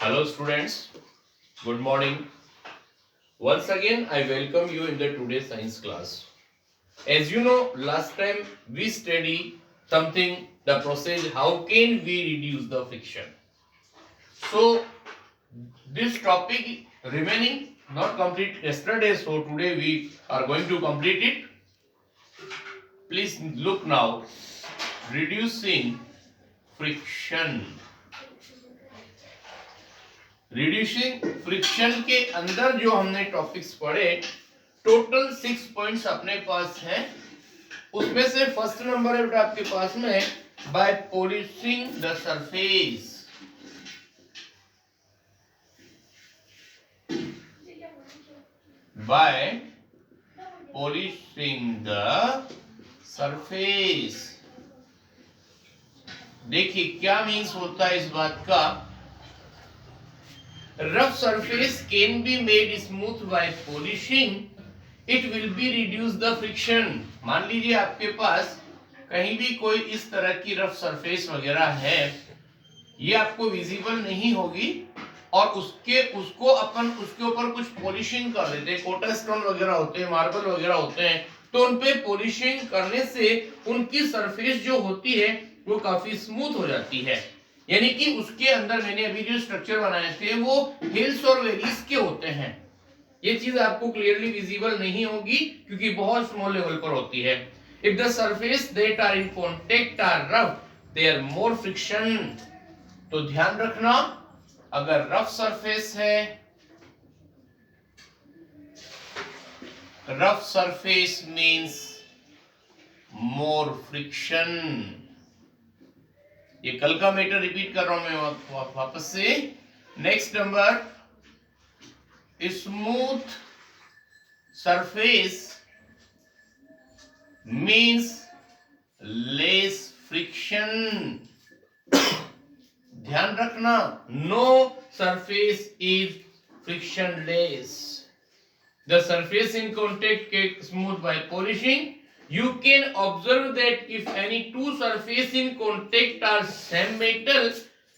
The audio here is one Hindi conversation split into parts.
Hello students, good morning. Once again I welcome you in the today's science class. As you know, last time we study something, the process how can we reduce the friction. So this topic remaining not complete yesterday, so today we are going to complete it. Please look now, reducing friction. Reducing friction के अंदर जो हमने टॉपिक्स पढ़े टोटल 6 पॉइंट्स अपने पास हैं, उसमें से फर्स्ट नंबर है बेटा आपके पास में by polishing the surface. By polishing the surface. देखिए क्या मीन्स होता है इस बात का। Rough surface can be made smooth by polishing. It will be reduce the friction. मान लीजिए आपके पास कहीं भी कोई इस तरह की रफ सरफेस वगैरह है, ये आपको विजिबल नहीं होगी और उसको अपन उसके ऊपर कुछ पॉलिशिंग कर देते हैं, कोटा स्टोन वगैरह होते हैं, मार्बल वगैरह होते हैं, तो उन पे पॉलिशिंग करने से उनकी सरफेस जो होती है वो काफी स्मूथ हो जाती है। यानी कि उसके अंदर मैंने अभी जो स्ट्रक्चर बनाए थे वो हिल्स और वैलीज के होते हैं। ये चीज आपको क्लियरली विजिबल नहीं होगी क्योंकि बहुत स्मॉल लेवल पर होती है। If the surface that are in contact are rough there more friction. तो ध्यान रखना, अगर रफ सरफेस है, rough surface means more friction. ये कल का मैटर रिपीट कर रहा हूं मैं वापस से। Next number, smooth surface means less friction. ध्यान रखना, no surface is frictionless. The surface in contact get smooth by polishing. You can observe that if any two surface in contact are same metal,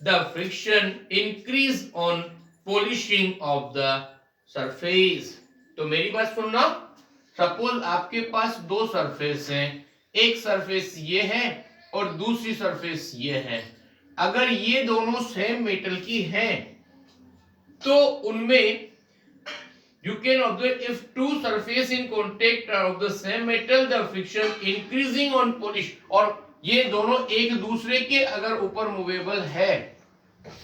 the friction increase on polishing of the surface. तो मेरी बात सुनना, सपोज आपके पास दो सरफेस हैं, एक सरफेस ये है और दूसरी सरफेस ये है। अगर ये दोनों सेम मेटल की हैं तो उनमें you can observe if two surface in contact are of the same metal, the friction increasing on polish. और ये दोनों एक दूसरे के अगर ऊपर मूवेबल है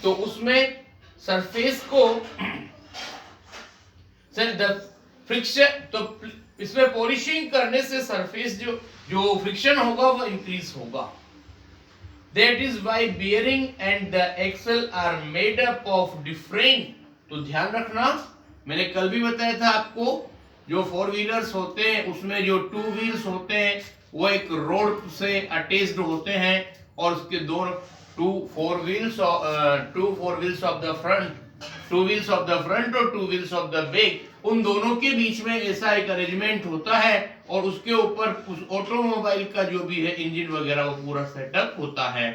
तो उसमें सरफेस को फ्रिक्शन, तो इसमें पॉलिशिंग करने से सरफेस जो फ्रिक्शन होगा वो इंक्रीज होगा। That is why bearing and the axle are made up of different। तो ध्यान रखना, मैंने कल भी बताया था आपको, जो फोर व्हीलर्स होते हैं उसमें जो टू व्हील्स होते हैं वो एक रोड से अटैच्ड होते हैं और उसके two four wheels of the front और two wheels of the back, उन दोनों के बीच में ऐसा एक अरेंजमेंट होता है और उसके ऊपर उस ऑटोमोबाइल का जो भी है इंजन वगैरह वो पूरा सेटअप होता है।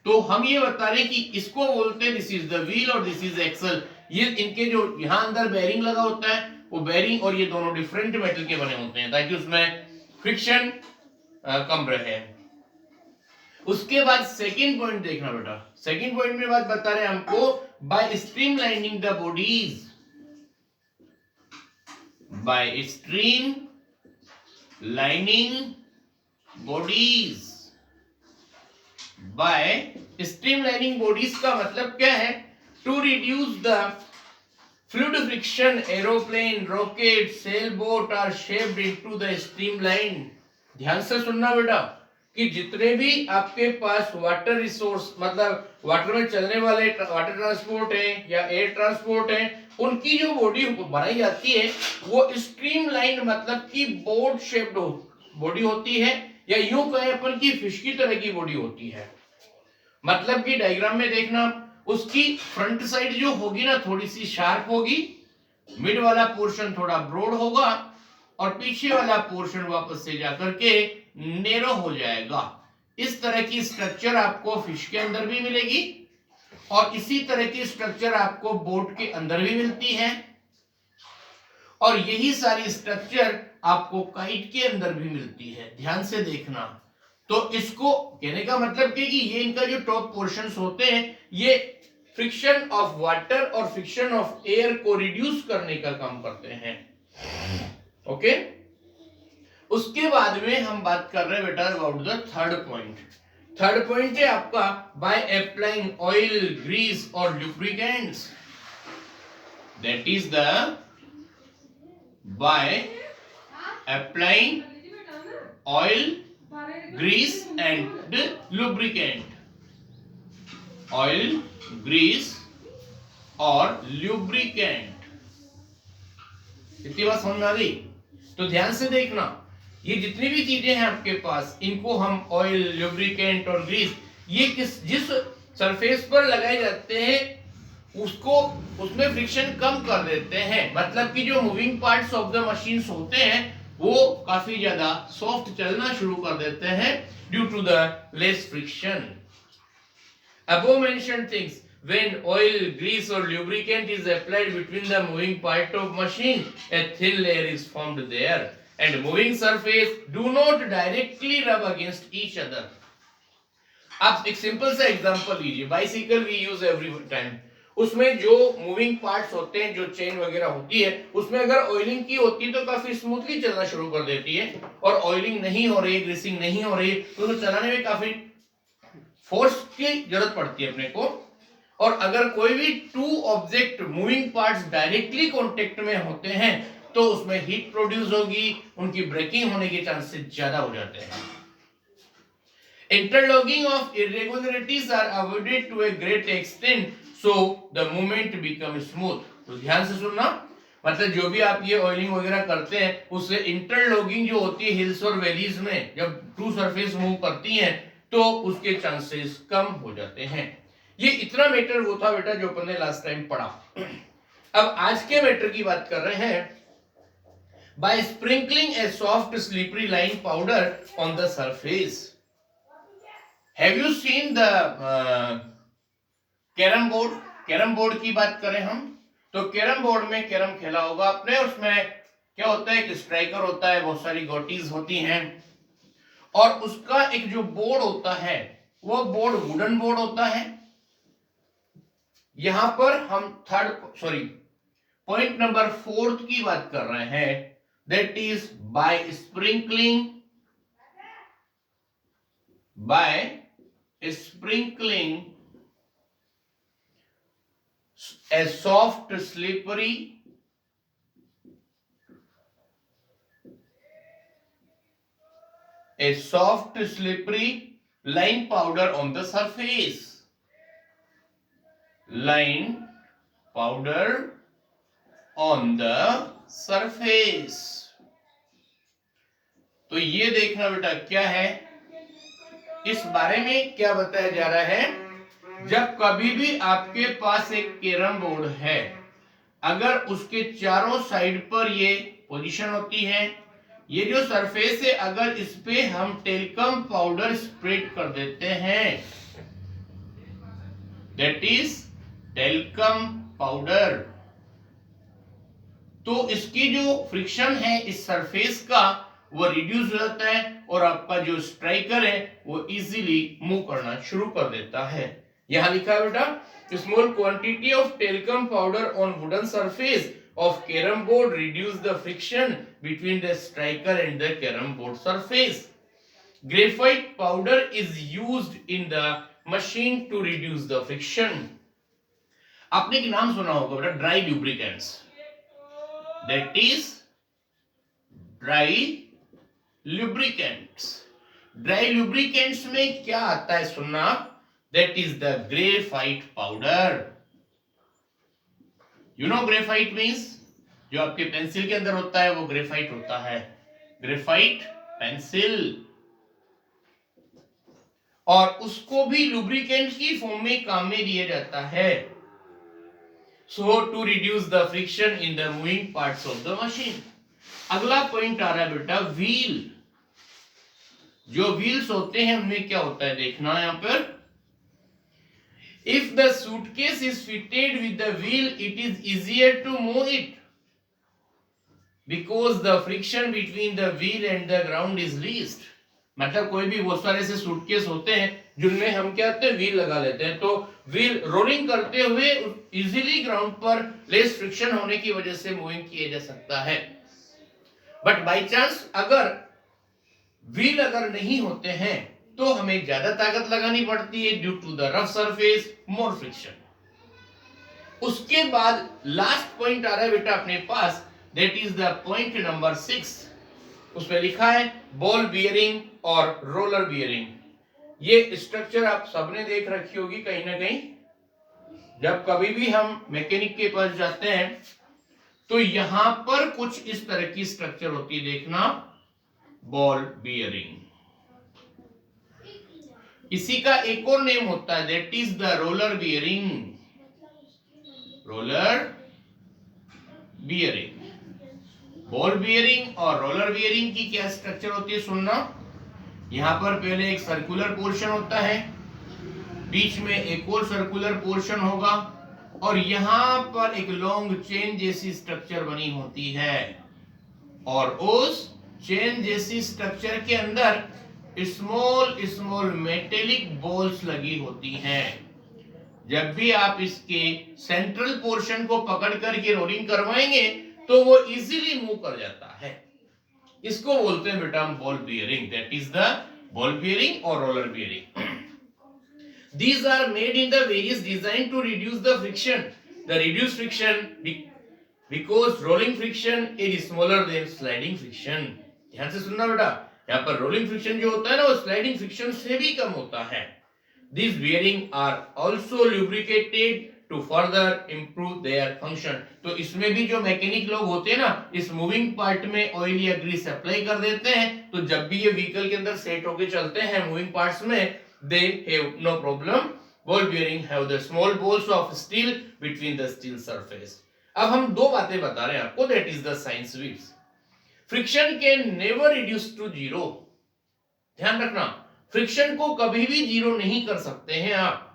तो हम ये बता रहे कि इसको बोलते हैं दिस इज द व्हील और दिस इज एक्सल। ये इनके जो यहाँ अंदर बेरिंग लगा होता है वो बेरिंग और ये दोनों डिफरेंट मेटल के बने होते हैं ताकि उसमें फ्रिक्शन कम रहे। उसके बाद सेकंड पॉइंट देखना बेटा, सेकंड पॉइंट में बात बता रहे हैं हमको by streamlining the bodies, by streamlining bodies. By streamlining bodies का मतलब क्या है? To reduce the fluid friction, aeroplane, rocket, sailboat are shaped into the streamline. ध्यान से सुनना बेटा कि जितने भी आपके पास वाटर रिसोर्स, मतलब वाटर में चलने वाले वाटर ट्रांसपोर्ट है या एयर ट्रांसपोर्ट है, उनकी जो बॉडी बनाई जाती है वो स्ट्रीमलाइन मतलब कि बोर्ड शेप्ड बॉडी होती है, या यूं कहें अपन की फिश की तरह की बॉडी होती है। मतलब कि डायग्राम में देखना, उसकी फ्रंट साइड जो होगी ना थोड़ी सी शार्प होगी, मिड वाला पोर्शन थोड़ा ब्रॉड होगा और पीछे वाला पोर्शन वापस से जाकर के नैरो हो जाएगा। इस तरह की स्ट्रक्चर आपको फिश के अंदर भी मिलेगी और इसी तरह की स्ट्रक्चर आपको बोट के अंदर भी मिलती है और यही सारी स्ट्रक्चर आपको काइट के अंदर भी मिलती है। ध्यान से देखना। तो इसको कहने का मतलब कि ये इनका जो टॉप पोर्शंस होते हैं ये फ्रिक्शन ऑफ वाटर और फ्रिक्शन ऑफ एयर को रिड्यूस करने का काम करते हैं। ओके, उसके बाद में हम बात कर रहे हैं बेटा about the third point. Third point है आपका बाय अप्लाइंग ऑयल, ग्रीस और lubricants, that is the by applying oil, grease and lubricant, oil, grease और lubricant। इतनी बात समझ में आ गई? तो ध्यान से देखना, ये जितनी भी चीजें हैं आपके पास, इनको हम ऑयल, लुब्रिकेंट और ग्रीस, ये जिस सरफेस पर लगाए जाते हैं उसको उसमें फ्रिक्शन कम कर देते हैं। मतलब कि जो moving parts of the machines होते हैं वो काफी ज्यादा सॉफ्ट चलना शुरू कर देते हैं due to the less friction. Above mentioned things, when oil, grease or lubricant is applied between the moving part of machine, a thin layer is formed there and moving surface do not directly rub against each other. आप एक सिंपल सा एग्जांपल लीजिए, bicycle we use every time, उसमें जो मूविंग पार्ट्स होते हैं, जो चेन वगैरह होती है, उसमें अगर ऑयलिंग की होती है तो काफी स्मूथली चलना शुरू कर देती है, और ऑयलिंग नहीं हो रही है, ग्रीसिंग नहीं हो रही है, तो उसको चलाने में काफी फोर्स की जरूरत पड़ती है अपने को। और अगर कोई भी two object moving parts directly contact में होते हैं तो उसमें हीट प्रोड्यूस होगी, उनकी ब्रेकिंग होने के चांसेस ज्यादा हो जाते हैं। Interlocking of irregularities are avoided to a great extent, so the movement becomes smooth. तो ध्यान से सुनना, मतलब जो भी आप ये ऑयलिंग वगैरह करते हैं उससे इंटरलॉकिंग जो होती है हिल्स और वैलीज में, जब टू सरफेस मूव करती हैं तो उसके चांसेस कम हो जाते हैं। ये इतना मैटर वो था बेटा जो अपन ने लास्ट टाइम पढ़ा। अब आज के मैटर की बात कर रहे हैं। By sprinkling a soft slippery line powder on the surface. Have you seen the carrom board? Carrom board की बात करें हम तो कैरम बोर्ड में कैरम खेला होगा आपने, उसमें क्या होता है, एक स्ट्राइकर होता है, बहुत सारी गोटीज होती हैं, और उसका एक जो बोर्ड होता है वो बोर्ड वुडन बोर्ड होता है। यहां पर हम पॉइंट नंबर 4 की बात कर रहे हैं, that is by sprinkling a soft slippery line powder on the surface. Line powder on the surface. तो ये देखना बेटा क्या है, इस बारे में क्या बताया जा रहा है। जब कभी भी आपके पास एक कैरम बोर्ड है, अगर उसके चारों साइड पर ये पोजीशन होती है, ये जो सरफेस है अगर इस पे हम टेल्कम पाउडर स्प्रेड कर देते हैं, दैट इज टेल्कम पाउडर, तो इसकी जो फ्रिक्शन है इस सरफेस का वो रिड्यूस हो जाता है और आपका जो स्ट्राइकर है वो इजीली मूव करना शुरू कर देता है। यहां लिखा है बेटा, small quantity of talcum powder on wooden surface of carrom board reduce the friction between the striker and the carrom board surface. Graphite powder is used in the machine to reduce the friction. आपने एक नाम सुना होगा बेटा, dry lubricants, that is dry lubricants. Dry lubricants में क्या आता है सुनना, that is the graphite powder. You know graphite means जो आपके पेंसिल के अंदर होता है वो ग्रेफाइट होता है, ग्रेफाइट पेंसिल, और उसको भी लुब्रिकेंट की फॉर्म में काम में लिया जाता है, so to reduce the friction in the moving parts of the machine. अगला पॉइंट आ रहा है बेटा व्हील। जो व्हील्स होते हैं उनमें क्या होता है देखना, यहां पर If the suitcase is fitted with the wheel, it is easier to move it because the friction between the wheel and the ground is least. मतलब कोई भी बहुत सारे से सूटकेस होते हैं जिनमें हम क्या करते हैं, व्हील लगा लेते हैं, तो व्हील रोलिंग करते हुए इजीली ग्राउंड पर लेस फ्रिक्शन होने की वजह से मूविंग किया जा सकता है. बट बाय चांस अगर व्हील अगर नहीं होते हैं तो हमें ज्यादा ताकत लगानी पड़ती है due to the rough surface, more friction. उसके बाद लास्ट पॉइंट आ रहा है बेटा अपने पास, that is the point number 6. उसमें लिखा है बॉल बियरिंग और रोलर बियरिंग. ये स्ट्रक्चर आप सबने देख रखी होगी कहीं ना कहीं. जब कभी भी हम मैकेनिक के पास जाते हैं तो यहां पर कुछ इस तरह की स्ट्रक्चर होती है, देखना, बॉल बियरिंग. इसी का एक और नेम होता है, that is the roller bearing. Roller bearing, ball bearing और रोलर बियरिंग की क्या स्ट्रक्चर होती है सुनना. यहां पर पहले एक सर्कुलर पोर्शन होता है, बीच में एक और सर्कुलर पोर्शन होगा और यहां पर एक लॉन्ग चेन जैसी स्ट्रक्चर बनी होती है और उस चेन जैसी स्ट्रक्चर के अंदर स्मॉल स्मॉल मेटेलिक बॉल्स लगी होती हैं. जब भी आप इसके सेंट्रल पोर्शन को पकड़ करके रोलिंग करवाएंगे तो वो इजीली मूव कर जाता है. इसको बोलते हैं बेटा हम ball bearing. That is the ball bearing और roller bearing. These are made in the various design to reduce the friction. The reduced friction because rolling friction is smaller than sliding friction. ध्यान से सुनना बेटा, यहाँ पर रोलिंग फ्रिक्शन जो होता है ना वो स्लाइडिंग फ्रिक्शन से भी कम होता है. These bearing are also lubricated to further improve their function. तो इसमें भी जो मैकेनिक लोग होते हैं ना, इस मूविंग पार्ट में ऑयल या ग्रीस अप्लाई कर देते हैं, तो जब भी ये व्हीकल के अंदर सेट होके चलते हैं मूविंग पार्ट्स में, they have no problem. Ball bearing have the small balls of steel between the steel surface. अब हम दो बातें बता रहे हैं आपको, that is the science waves. Friction can never reduce to zero. ध्यान रखना, फ्रिक्शन को कभी भी जीरो नहीं कर सकते हैं आप.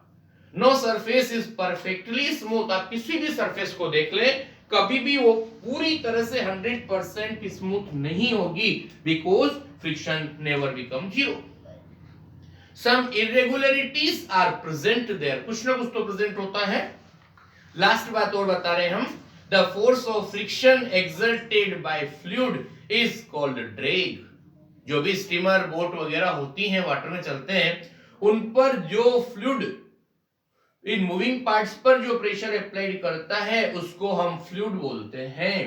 No surface is perfectly smooth. आप किसी भी सरफेस को देख ले, कभी भी वो पूरी तरह से 100% स्मूथ नहीं होगी because friction never become zero. Some irregularities are present there. कुछ ना कुछ तो प्रेजेंट होता है. लास्ट बात और बता रहे हैं हम, the force of friction exerted by fluid is called drag. जो भी स्टीमर बोट वगैरह होती हैं वाटर में चलते हैं, उन पर जो फ्लूइड इन मूविंग पार्ट्स पर जो प्रेशर अप्लाइड करता है उसको हम फ्लूइड बोलते हैं.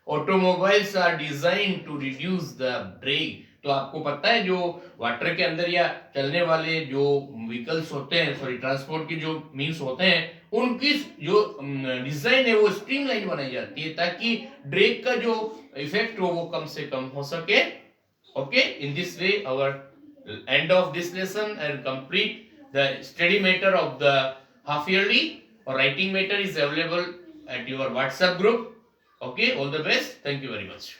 Automobiles are design to reduce the drag. तो आपको पता है जो वाटर के अंदर या चलने वाले जो व्हीकल्स होते हैं, सॉरी ट्रांसपोर्ट के जो मीन्स होते हैं, उनकी जो डिजाइन है वो स्ट्रीमलाइन बनाई जाती है ताकि ड्रैग का जो इफेक्ट हो वो कम से कम हो सके. Okay, in this way our end of this lesson and complete the study matter of the half yearly और writing matter is available at your WhatsApp group. Okay, all the best. Thank you very much.